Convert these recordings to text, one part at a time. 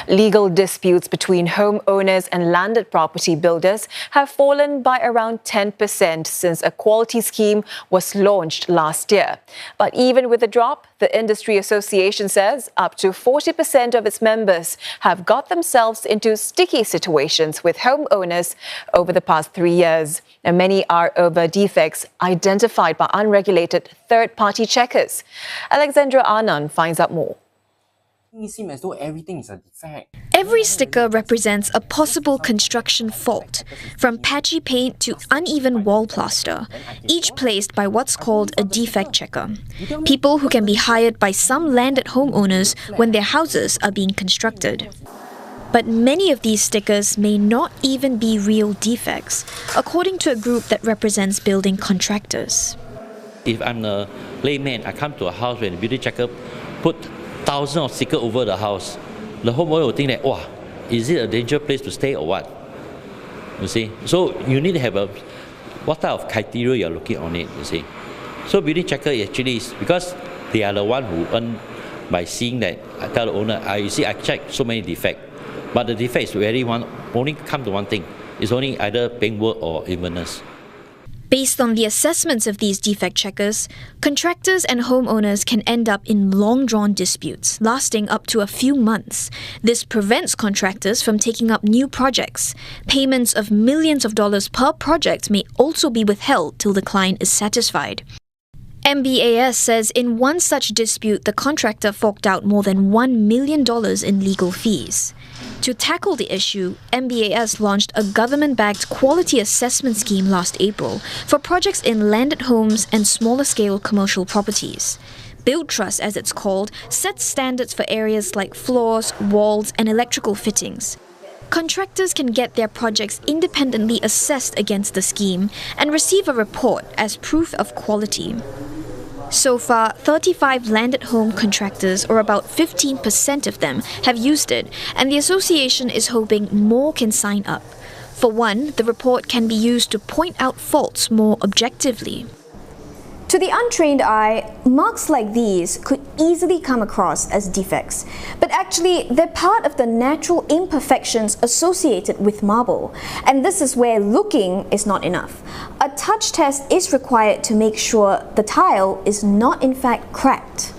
Legal disputes between homeowners and landed property builders have fallen by around 10% since a quality scheme was launched last year. But even with the drop, the industry association says up to 40% of its members have got themselves into sticky situations with homeowners over the past 3 years. And many are over defects identified by unregulated third-party checkers. Alexandra Anand finds out more. It seems as though everything is a defect. Every sticker represents a possible construction fault, from patchy paint to uneven wall plaster, each placed by what's called a defect checker. People who can be hired by some landed homeowners when their houses are being constructed. But many of these stickers may not even be real defects, according to a group that represents building contractors. If I'm a layman, I come to a house when the beauty checker put thousands of stickers over the house, the homeowner will think that, wow, is it a dangerous place to stay or what? You see? So you need to have what type of criteria you're looking on it, you see? So beauty checker actually is, because they are the one who earn by seeing that, I tell the owner, you see, I checked so many defects, but the defect is only come to one thing, it's only either paintwork or evenness. Based on the assessments of these defect checkers, contractors and homeowners can end up in long-drawn disputes, lasting up to a few months. This prevents contractors from taking up new projects. Payments of millions of dollars per project may also be withheld till the client is satisfied. MBAS says in one such dispute, the contractor forked out more than $1 million in legal fees. To tackle the issue, MBAS launched a government-backed quality assessment scheme last April for projects in landed homes and smaller-scale commercial properties. Build Trust, as it's called, sets standards for areas like floors, walls, and electrical fittings. Contractors can get their projects independently assessed against the scheme and receive a report as proof of quality. So far, 35 landed home contractors, or about 15% of them, have used it, and the association is hoping more can sign up. For one, the report can be used to point out faults more objectively. To the untrained eye, marks like these could easily come across as defects, but actually they're part of the natural imperfections associated with marble, and this is where looking is not enough. A touch test is required to make sure the tile is not in fact cracked.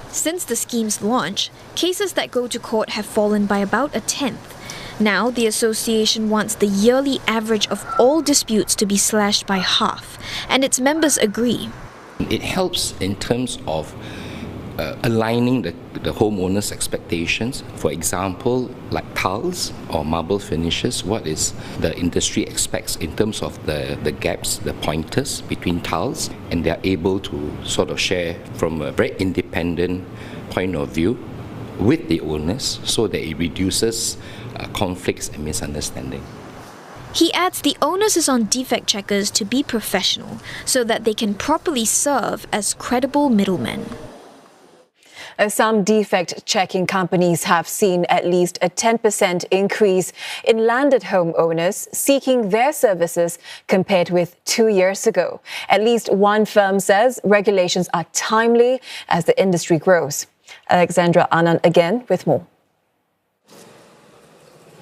Since the scheme's launch, cases that go to court have fallen by about a tenth. Now, the association wants the yearly average of all disputes to be slashed by half, and its members agree. It helps in terms of aligning the homeowner's expectations. For example, like tiles or marble finishes, what is the industry expects in terms of the gaps, the pointers between tiles, and they're able to sort of share from a very independent point of view with the owners so that it reduces conflicts and misunderstanding. He adds the onus is on defect checkers to be professional so that they can properly serve as credible middlemen. Some defect checking companies have seen at least a 10% increase in landed homeowners seeking their services compared with 2 years ago. At least one firm says regulations are timely as the industry grows. Alexandra Anand again with more.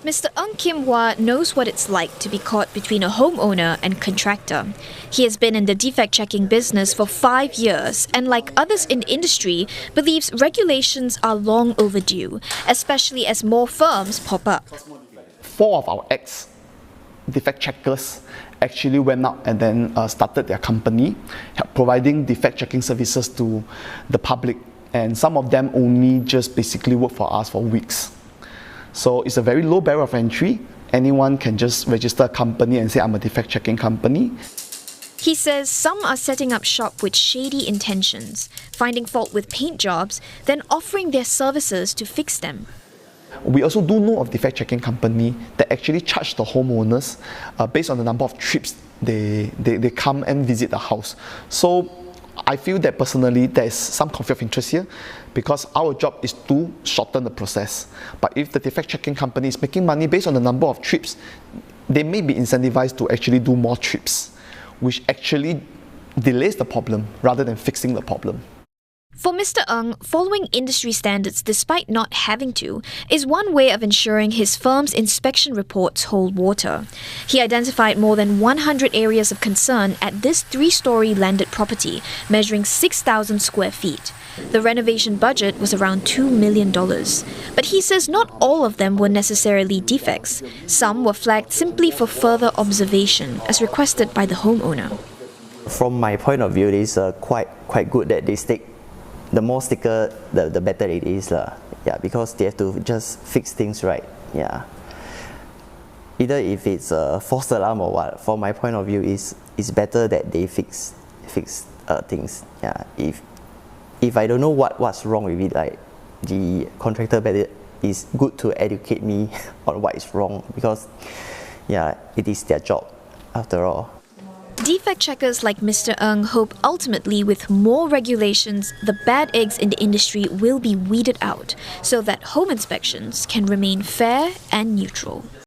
Mr. Ng Kim Hwa knows what it's like to be caught between a homeowner and contractor. He has been in the defect checking business for 5 years and, like others in the industry, believes regulations are long overdue, especially as more firms pop up. 4 of our ex-defect checkers actually went out and then started their company, providing defect checking services to the public, and some of them only just basically work for us for weeks. So it's a very low barrier of entry. Anyone can just register a company and say, I'm a defect checking company. He says some are setting up shop with shady intentions, finding fault with paint jobs, then offering their services to fix them. We also do know of defect checking company that actually charge the homeowners based on the number of trips they come and visit the house. So I feel that personally there is some conflict of interest here because our job is to shorten the process. But if the defect checking company is making money based on the number of trips, they may be incentivized to actually do more trips, which actually delays the problem rather than fixing the problem. For Mr. Ng, following industry standards despite not having to is one way of ensuring his firm's inspection reports hold water. He identified more than 100 areas of concern at this 3-story landed property, measuring 6,000 square feet. The renovation budget was around $2 million. But he says not all of them were necessarily defects. Some were flagged simply for further observation, as requested by the homeowner. From my point of view, it is quite good that they stick. The more sticker, the better it is. Yeah, because they have to just fix things right. Yeah. Either if it's a false alarm or what, from my point of view, it's better that they fix things. Yeah. If I don't know what's wrong with it, like the contractor better is good to educate me on what is wrong, because yeah, it is their job after all. Defect checkers like Mr. Ng hope ultimately with more regulations, the bad eggs in the industry will be weeded out so that home inspections can remain fair and neutral.